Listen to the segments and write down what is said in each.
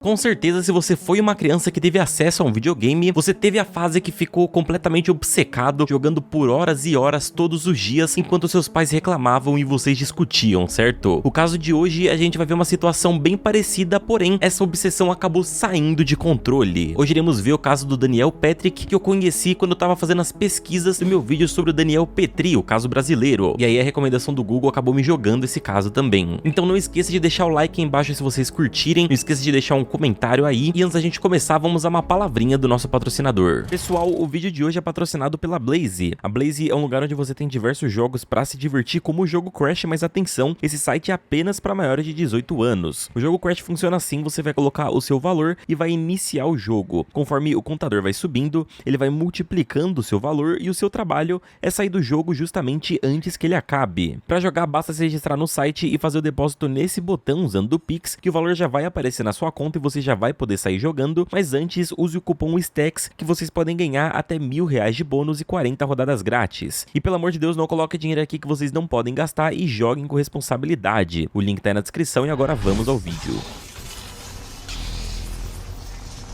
Com certeza, se você foi uma criança que teve acesso a um videogame, você teve a fase que ficou completamente obcecado, jogando por horas e horas todos os dias, enquanto seus pais reclamavam e vocês discutiam, certo? O caso de hoje, a gente vai ver uma situação bem parecida, porém, essa obsessão acabou saindo de controle. Hoje iremos ver o caso do Daniel Patrick, que eu conheci quando eu tava fazendo as pesquisas do meu vídeo sobre o Daniel Petri, o caso brasileiro. E aí a recomendação do Google acabou me jogando esse caso também. Então não esqueça de deixar o like aí embaixo se vocês curtirem, não esqueça de deixar um comentário aí, e antes da gente começar, vamos a uma palavrinha do nosso patrocinador. Pessoal, o vídeo de hoje é patrocinado pela Blaze. A Blaze é um lugar onde você tem diversos jogos pra se divertir, como o jogo Crash, mas atenção, esse site é apenas para maiores de 18 anos. O jogo Crash funciona assim, você vai colocar o seu valor e vai iniciar o jogo. Conforme o contador vai subindo, ele vai multiplicando o seu valor e o seu trabalho é sair do jogo justamente antes que ele acabe. Para jogar, basta se registrar no site e fazer o depósito nesse botão usando o Pix, que o valor já vai aparecer na sua conta e você já vai poder sair jogando, mas antes use o cupom STACKS que vocês podem ganhar até R$1000 de bônus e 40 rodadas grátis. E pelo amor de Deus, não coloque dinheiro aqui que vocês não podem gastar e joguem com responsabilidade. O link tá aí na descrição e agora vamos ao vídeo.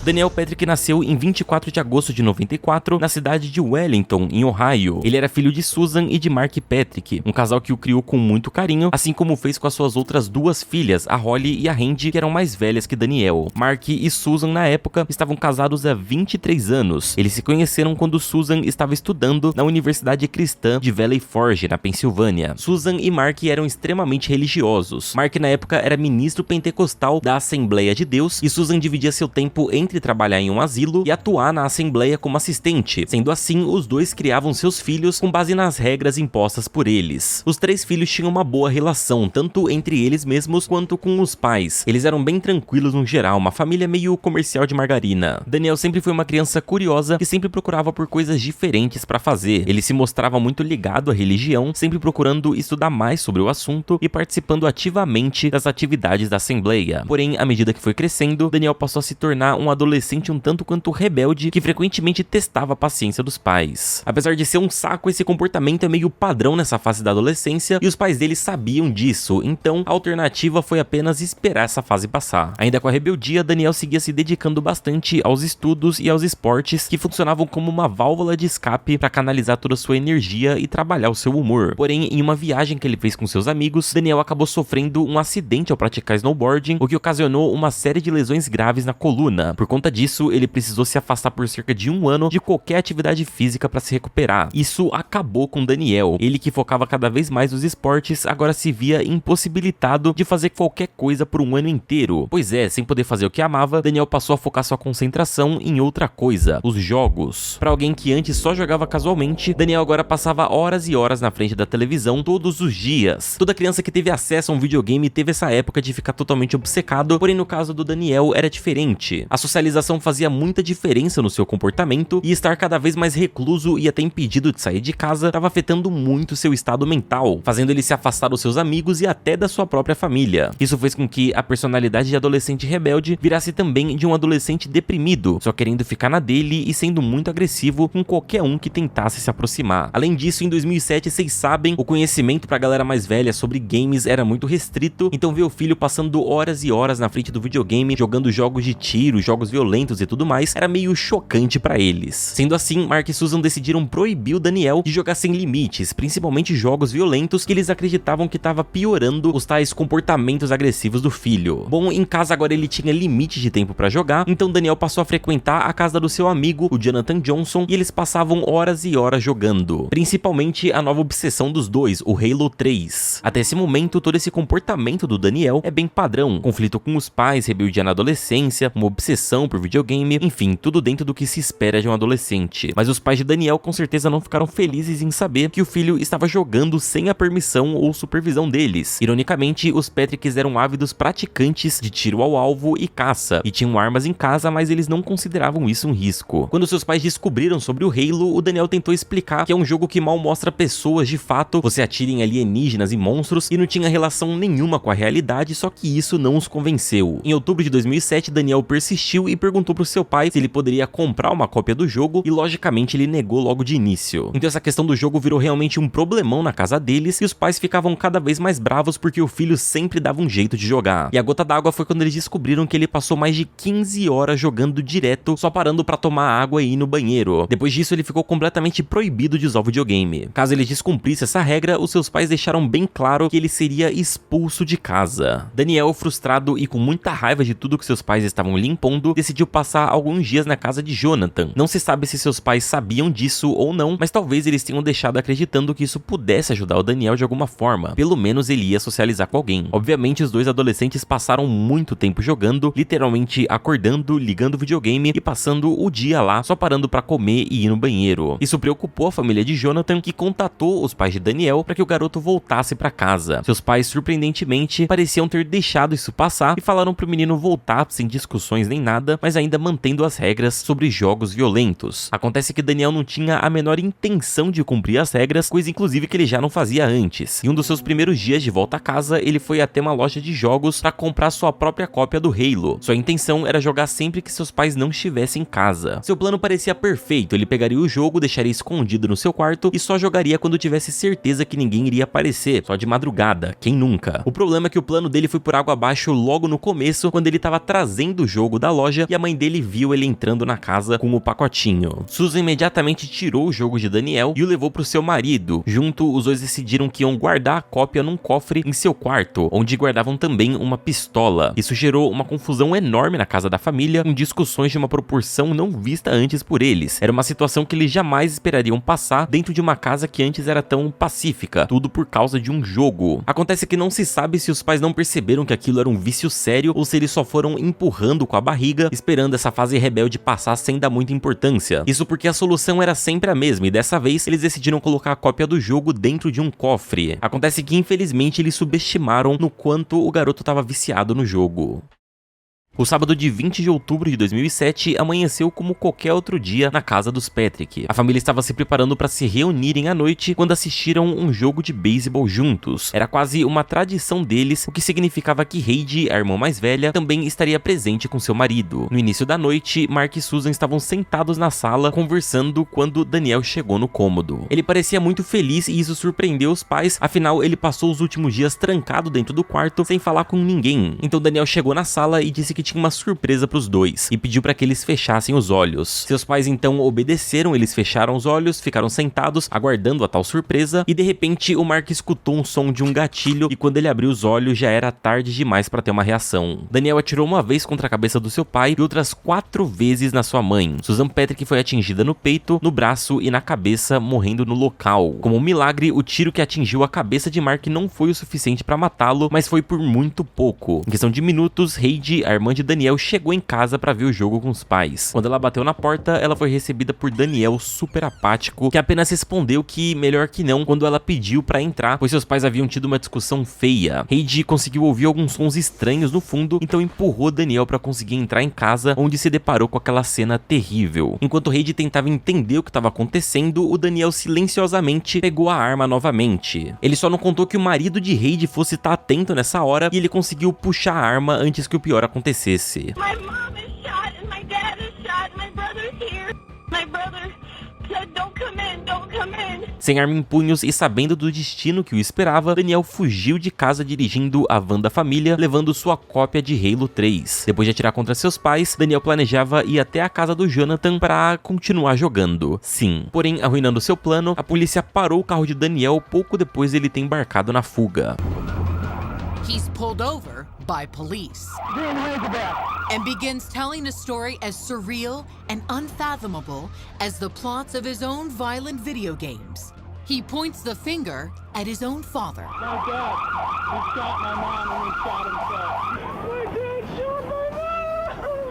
Daniel Patrick nasceu em 24 de agosto de 94, na cidade de Wellington, em Ohio. Ele era filho de Susan e de Mark Patrick, um casal que o criou com muito carinho, assim como fez com as suas outras duas filhas, a Holly e a Randy, que eram mais velhas que Daniel. Mark e Susan, na época, estavam casados há 23 anos. Eles se conheceram quando Susan estava estudando na Universidade Cristã de Valley Forge, na Pensilvânia. Susan e Mark eram extremamente religiosos. Mark, na época, era ministro pentecostal da Assembleia de Deus, e Susan dividia seu tempo entre trabalhar em um asilo e atuar na Assembleia como assistente. Sendo assim, os dois criavam seus filhos com base nas regras impostas por eles. Os três filhos tinham uma boa relação, tanto entre eles mesmos quanto com os pais. Eles eram bem tranquilos no geral, uma família meio comercial de margarina. Daniel sempre foi uma criança curiosa que sempre procurava por coisas diferentes para fazer. Ele se mostrava muito ligado à religião, sempre procurando estudar mais sobre o assunto e participando ativamente das atividades da Assembleia. Porém, à medida que foi crescendo, Daniel passou a se tornar um adolescente um tanto quanto rebelde que frequentemente testava a paciência dos pais. Apesar de ser um saco, esse comportamento é meio padrão nessa fase da adolescência e os pais dele sabiam disso, então a alternativa foi apenas esperar essa fase passar. Ainda com a rebeldia, Daniel seguia se dedicando bastante aos estudos e aos esportes que funcionavam como uma válvula de escape para canalizar toda a sua energia e trabalhar o seu humor. Porém, em uma viagem que ele fez com seus amigos, Daniel acabou sofrendo um acidente ao praticar snowboarding, o que ocasionou uma série de lesões graves na coluna. Por conta disso, ele precisou se afastar por cerca de um ano de qualquer atividade física para se recuperar. Isso acabou com Daniel. Ele, que focava cada vez mais nos esportes, agora se via impossibilitado de fazer qualquer coisa por um ano inteiro. Pois é, sem poder fazer o que amava, Daniel passou a focar sua concentração em outra coisa, os jogos. Para alguém que antes só jogava casualmente, Daniel agora passava horas e horas na frente da televisão todos os dias. Toda criança que teve acesso a um videogame teve essa época de ficar totalmente obcecado, porém no caso do Daniel era diferente. A socialização fazia muita diferença no seu comportamento e estar cada vez mais recluso e até impedido de sair de casa estava afetando muito seu estado mental, fazendo ele se afastar dos seus amigos e até da sua própria família. Isso fez com que a personalidade de adolescente rebelde virasse também de um adolescente deprimido, só querendo ficar na dele e sendo muito agressivo com qualquer um que tentasse se aproximar. Além disso, em 2007, vocês sabem, o conhecimento pra galera mais velha sobre games era muito restrito, então ver o filho passando horas e horas na frente do videogame, jogando jogos de tiro, jogos violentos e tudo mais, era meio chocante pra eles. Sendo assim, Mark e Susan decidiram proibir o Daniel de jogar sem limites, principalmente jogos violentos que eles acreditavam que estava piorando os tais comportamentos agressivos do filho. Bom, em casa agora ele tinha limite de tempo pra jogar, então Daniel passou a frequentar a casa do seu amigo, o Jonathan Johnson, e eles passavam horas e horas jogando. Principalmente a nova obsessão dos dois, o Halo 3. Até esse momento, todo esse comportamento do Daniel é bem padrão. Conflito com os pais, rebeldia na adolescência, uma obsessão por videogame, enfim, tudo dentro do que se espera de um adolescente. Mas os pais de Daniel com certeza não ficaram felizes em saber que o filho estava jogando sem a permissão ou supervisão deles. Ironicamente, os Patricks eram ávidos praticantes de tiro ao alvo e caça, e tinham armas em casa, mas eles não consideravam isso um risco. Quando seus pais descobriram sobre o Halo, o Daniel tentou explicar que é um jogo que mal mostra pessoas de fato, você atira em alienígenas e monstros, e não tinha relação nenhuma com a realidade, só que isso não os convenceu. Em outubro de 2007, Daniel persistiu e perguntou pro seu pai se ele poderia comprar uma cópia do jogo e logicamente ele negou logo de início. Então essa questão do jogo virou realmente um problemão na casa deles e os pais ficavam cada vez mais bravos porque o filho sempre dava um jeito de jogar. E a gota d'água foi quando eles descobriram que ele passou mais de 15 horas jogando direto, só parando pra tomar água e ir no banheiro. Depois disso ele ficou completamente proibido de usar o videogame. Caso ele descumprisse essa regra, os seus pais deixaram bem claro que ele seria expulso de casa. Daniel, frustrado e com muita raiva de tudo que seus pais estavam lhe impondo, decidiu passar alguns dias na casa de Jonathan. Não se sabe se seus pais sabiam disso ou não, mas talvez eles tenham deixado acreditando que isso pudesse ajudar o Daniel de alguma forma. Pelo menos ele ia socializar com alguém. Obviamente os dois adolescentes passaram muito tempo jogando, literalmente acordando, ligando o videogame e passando o dia lá, só parando pra comer e ir no banheiro. Isso preocupou a família de Jonathan, que contatou os pais de Daniel para que o garoto voltasse pra casa. Seus pais, surpreendentemente, pareciam ter deixado isso passar e falaram pro menino voltar sem discussões nem nada, mas ainda mantendo as regras sobre jogos violentos. Acontece que Daniel não tinha a menor intenção de cumprir as regras, coisa inclusive que ele já não fazia antes. Em um dos seus primeiros dias de volta a casa, ele foi até uma loja de jogos para comprar sua própria cópia do Halo. Sua intenção era jogar sempre que seus pais não estivessem em casa. Seu plano parecia perfeito, ele pegaria o jogo, deixaria escondido no seu quarto e só jogaria quando tivesse certeza que ninguém iria aparecer, só de madrugada, quem nunca. O problema é que o plano dele foi por água abaixo logo no começo, quando ele estava trazendo o jogo da loja e a mãe dele viu ele entrando na casa com o pacotinho. Susan imediatamente tirou o jogo de Daniel e o levou pro seu marido. Junto, os dois decidiram que iam guardar a cópia num cofre em seu quarto, onde guardavam também uma pistola. Isso gerou uma confusão enorme na casa da família, com discussões de uma proporção não vista antes por eles. Era uma situação que eles jamais esperariam passar dentro de uma casa que antes era tão pacífica, tudo por causa de um jogo. Acontece que não se sabe se os pais não perceberam que aquilo era um vício sério ou se eles só foram empurrando com a barriga, esperando essa fase rebelde passar sem dar muita importância. Isso porque a solução era sempre a mesma e dessa vez eles decidiram colocar a cópia do jogo dentro de um cofre. Acontece que infelizmente eles subestimaram no quanto o garoto estava viciado no jogo. O sábado de 20 de outubro de 2007 amanheceu como qualquer outro dia na casa dos Patrick. A família estava se preparando para se reunirem à noite quando assistiram um jogo de beisebol juntos. Era quase uma tradição deles, o que significava que Heidi, a irmã mais velha, também estaria presente com seu marido. No início da noite, Mark e Susan estavam sentados na sala conversando quando Daniel chegou no cômodo. Ele parecia muito feliz e isso surpreendeu os pais, afinal ele passou os últimos dias trancado dentro do quarto sem falar com ninguém. Então Daniel chegou na sala e disse que tinha uma surpresa para os dois e pediu para que eles fechassem os olhos. Seus pais então obedeceram, eles fecharam os olhos, ficaram sentados aguardando a tal surpresa e de repente o Mark escutou um som de um gatilho e quando ele abriu os olhos já era tarde demais para ter uma reação. Daniel atirou uma vez contra a cabeça do seu pai e outras 4 vezes na sua mãe. Susan Patrick foi atingida no peito, no braço e na cabeça, morrendo no local. Como um milagre, o tiro que atingiu a cabeça de Mark não foi o suficiente para matá-lo, mas foi por muito pouco. Em questão de minutos, Heidi, a irmã de Daniel, chegou em casa para ver o jogo com os pais. Quando ela bateu na porta, ela foi recebida por Daniel, super apático, que apenas respondeu que melhor que não quando ela pediu para entrar, pois seus pais haviam tido uma discussão feia. Heidi conseguiu ouvir alguns sons estranhos no fundo, então empurrou Daniel para conseguir entrar em casa, onde se deparou com aquela cena terrível. Enquanto Heidi tentava entender o que estava acontecendo, o Daniel silenciosamente pegou a arma novamente. Ele só não contou que o marido de Heidi fosse estar atento nessa hora e ele conseguiu puxar a arma antes que o pior acontecesse. My mom is shot and my dad is shot and my brother's here. My brother said don't come in, don't come in. Sem arma em punhos e sabendo do destino que o esperava, Daniel fugiu de casa dirigindo a van da família, levando sua cópia de Halo 3. Depois de atirar contra seus pais, Daniel planejava ir até a casa do Jonathan para continuar jogando. Sim, porém, arruinando seu plano, a polícia parou o carro de Daniel pouco depois de ele ter embarcado na fuga. He's pulled over by police and begins telling a story as surreal and unfathomable as the plots of his own violent video games. He points the finger at his own father. My dad, he shot my mom and he shot himself. My dad shot my mom!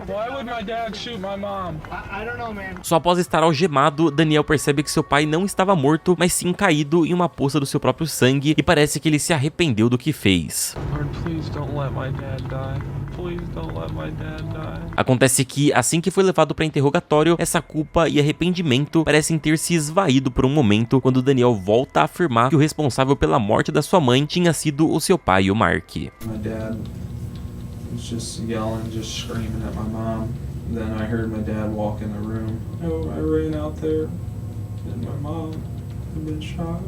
Why would my dad shoot my mom? I don't know, man. Só após estar algemado, Daniel percebe que seu pai não estava morto, mas sim caído em uma poça do seu próprio sangue e parece que ele se arrependeu do que fez. Lord, please don't let my dad die. Please don't let my dad die. Acontece que, assim que foi levado para interrogatório, essa culpa e arrependimento parecem ter se esvaído por um momento quando Daniel volta a afirmar que o responsável pela morte da sua mãe tinha sido o seu pai, o Mark. My dad was just yelling, just screaming at my mom. Then I heard my dad walk in the room. I ran out there, and my mom had been shot.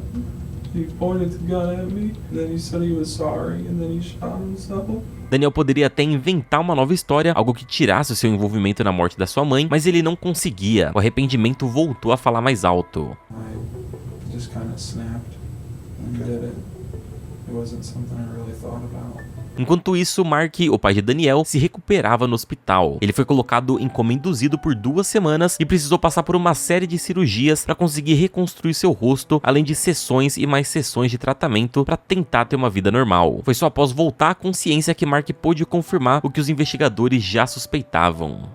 He pointed the gun at me, and then he said he was sorry, and then he shot himself. Daniel poderia até inventar uma nova história, algo que tirasse o seu envolvimento na morte da sua mãe, mas ele não conseguia. O arrependimento voltou a falar mais alto. I just kind of snapped and did it. It wasn't something I really thought about. Enquanto isso, Mark, o pai de Daniel, se recuperava no hospital. Ele foi colocado em coma induzido por 2 semanas e precisou passar por uma série de cirurgias para conseguir reconstruir seu rosto, além de sessões e mais sessões de tratamento para tentar ter uma vida normal. Foi só após voltar à consciência que Mark pôde confirmar o que os investigadores já suspeitavam.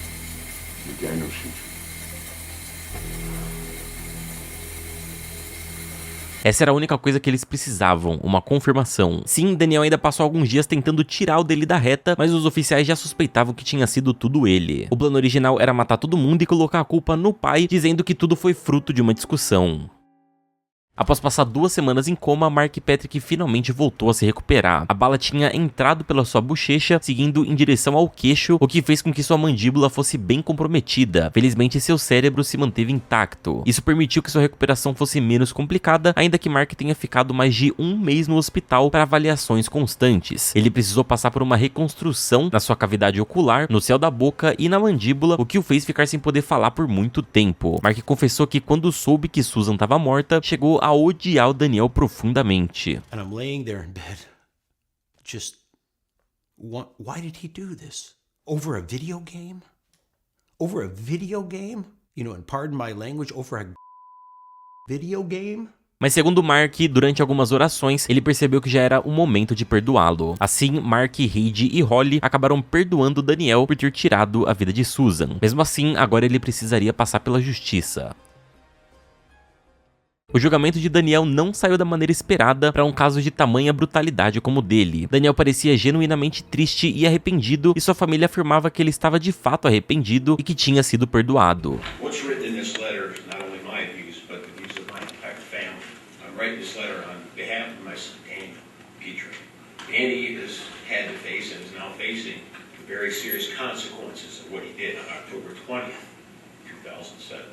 Essa era a única coisa que eles precisavam, uma confirmação. Sim, Daniel ainda passou alguns dias tentando tirar o dele da reta, mas os oficiais já suspeitavam que tinha sido tudo ele. O plano original era matar todo mundo e colocar a culpa no pai, dizendo que tudo foi fruto de uma discussão. Após passar 2 semanas em coma, Mark Patrick finalmente voltou a se recuperar. A bala tinha entrado pela sua bochecha, seguindo em direção ao queixo, o que fez com que sua mandíbula fosse bem comprometida. Felizmente, seu cérebro se manteve intacto. Isso permitiu que sua recuperação fosse menos complicada, ainda que Mark tenha ficado mais de 1 mês no hospital para avaliações constantes. Ele precisou passar por uma reconstrução na sua cavidade ocular, no céu da boca e na mandíbula, o que o fez ficar sem poder falar por muito tempo. Mark confessou que quando soube que Susan estava morta, chegou a odiar o Daniel profundamente. And I'm laying there in bed. Just, why did he do this? Over a video game? Over a video game? You know, and pardon my language, over a video game? Mas segundo Mark, durante algumas orações, ele percebeu que já era o momento de perdoá-lo. Assim, Mark, Heidi e Holly acabaram perdoando Daniel por ter tirado a vida de Susan. Mesmo assim, agora ele precisaria passar pela justiça. O julgamento de Daniel não saiu da maneira esperada para um caso de tamanha brutalidade como o dele. Daniel parecia genuinamente triste e arrependido, e sua família afirmava que ele estava de fato arrependido e que tinha sido perdoado. What's written in this letter is not only my views, but the views of my entire family. I'm writing this letter on behalf of my son, Danny Petrie. Danny has had to face and is now facing the very serious consequences of what he did on October 20th, 2007.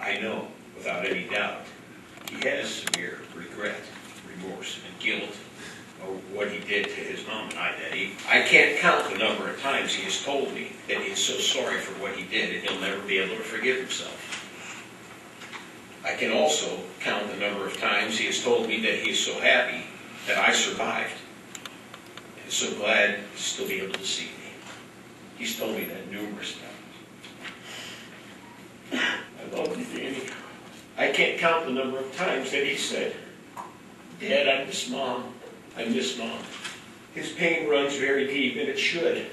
I know, without any doubt, he has severe regret, remorse, and guilt over what he did to his mom and I that evening. I can't count the number of times he has told me that he is so sorry for what he did and he'll never be able to forgive himself. I can also count the number of times he has told me that he is so happy that I survived and so glad to still be able to see me. He's told me that numerous times. I love you, Danny. I can't count the number of times that he said, Dad, I miss Mom. I miss Mom. His pain runs very deep, and it should.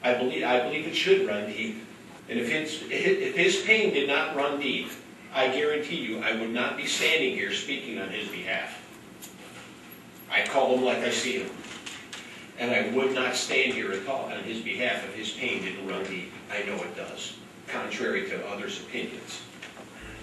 I believe it should run deep. And if his pain did not run deep, I guarantee you I would not be standing here speaking on his behalf. I call him like I see him. And I would not stand here and talk on his behalf if his pain didn't run deep. I know it does, contrary to others' opinions.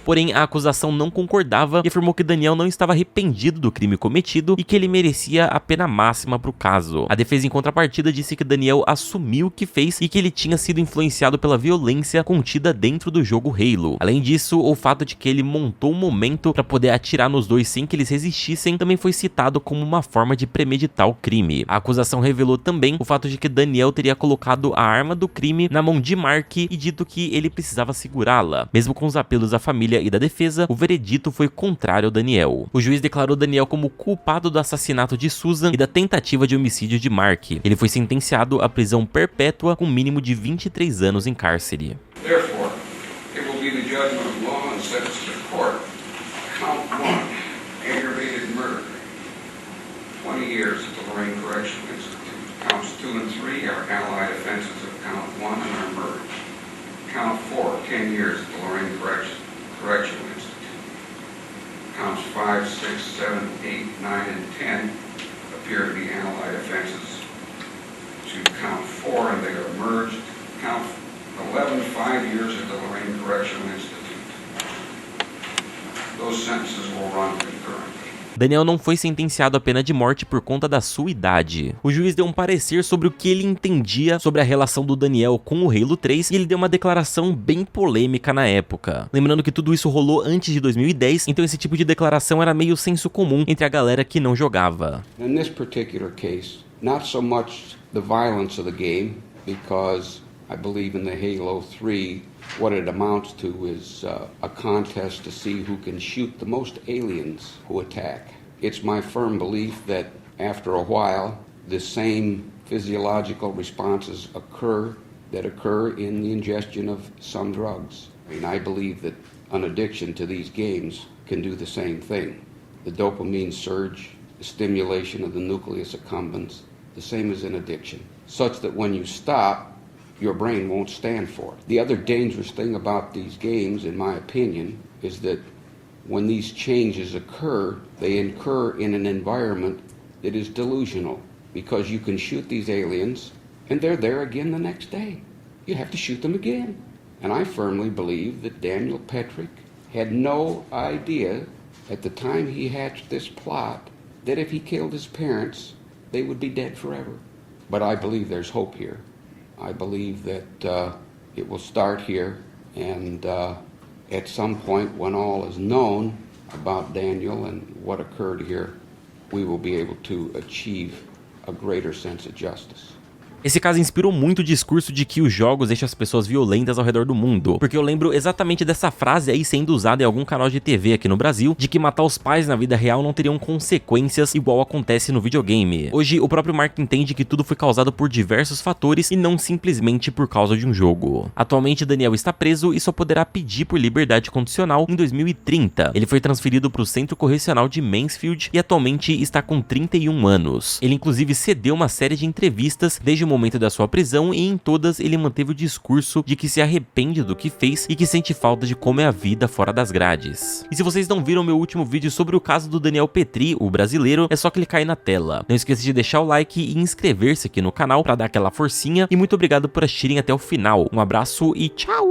Porém, a acusação não concordava e afirmou que Daniel não estava arrependido do crime cometido e que ele merecia a pena máxima para o caso. A defesa, em contrapartida, disse que Daniel assumiu o que fez e que ele tinha sido influenciado pela violência contida dentro do jogo Halo. Além disso, o fato de que ele montou um momento para poder atirar nos dois sem que eles resistissem também foi citado como uma forma de premeditar o crime. A acusação revelou também o fato de que Daniel teria colocado a arma do crime na mão de Mark e dito que ele precisava segurá-la. Mesmo com os apelos da família e da defesa, o veredito foi contrário ao Daniel. O juiz declarou Daniel como culpado do assassinato de Susan e da tentativa de homicídio de Mark. Ele foi sentenciado à prisão perpétua com mínimo de 23 anos em cárcere. Therefore, it will be the judgment of law and sentence of the court. Count 1, aggravated murder. 20 years at the Lorraine Correctional Institute. Counts 2 and 3 are allied offenses of count 1 and are murder. Count 4, 10 years at the Lorraine Correctional Institute. Counts 5, 6, 7, 8, 9, and 10 appear to be allied offenses to count 4, and they are merged. Count 11, 5 years at the Lorraine Correctional Institute. Those sentences will run concurrently. Daniel não foi sentenciado à pena de morte por conta da sua idade. O juiz deu um parecer sobre o que ele entendia sobre a relação do Daniel com o Halo 3 e ele deu uma declaração bem polêmica na época. Lembrando que tudo isso rolou antes de 2010, então esse tipo de declaração era meio senso comum entre a galera que não jogava. In this particular case, not so much the violence of the game, because I believe in the Halo 3, what it amounts to is a contest to see who can shoot the most aliens who attack. It's my firm belief that after a while, the same physiological responses occur in the ingestion of some drugs. And I believe that an addiction to these games can do the same thing. The dopamine surge, the stimulation of the nucleus accumbens, the same as an addiction, such that when you stop, your brain won't stand for it. The other dangerous thing about these games, in my opinion, is that when these changes occur, they occur in an environment that is delusional, because you can shoot these aliens and they're there again the next day. You have to shoot them again. And I firmly believe that Daniel Petrick had no idea at the time he hatched this plot that if he killed his parents, they would be dead forever. But I believe there's hope here. I believe that it will start here, and at some point when all is known about Daniel and what occurred here, we will be able to achieve a greater sense of justice. Esse caso inspirou muito o discurso de que os jogos deixam as pessoas violentas ao redor do mundo, porque eu lembro exatamente dessa frase aí sendo usada em algum canal de TV aqui no Brasil, de que matar os pais na vida real não teriam consequências igual acontece no videogame. Hoje, o próprio Mark entende que tudo foi causado por diversos fatores e não simplesmente por causa de um jogo. Atualmente, Daniel está preso e só poderá pedir por liberdade condicional em 2030. Ele foi transferido para o Centro Correcional de Mansfield e atualmente está com 31 anos. Ele inclusive cedeu uma série de entrevistas desde o momento da sua prisão e em todas ele manteve o discurso de que se arrepende do que fez e que sente falta de como é a vida fora das grades. E se vocês não viram meu último vídeo sobre o caso do Daniel Petri, o brasileiro, é só clicar aí na tela. Não esqueça de deixar o like e inscrever-se aqui no canal para dar aquela forcinha e muito obrigado por assistirem até o final. Um abraço e tchau!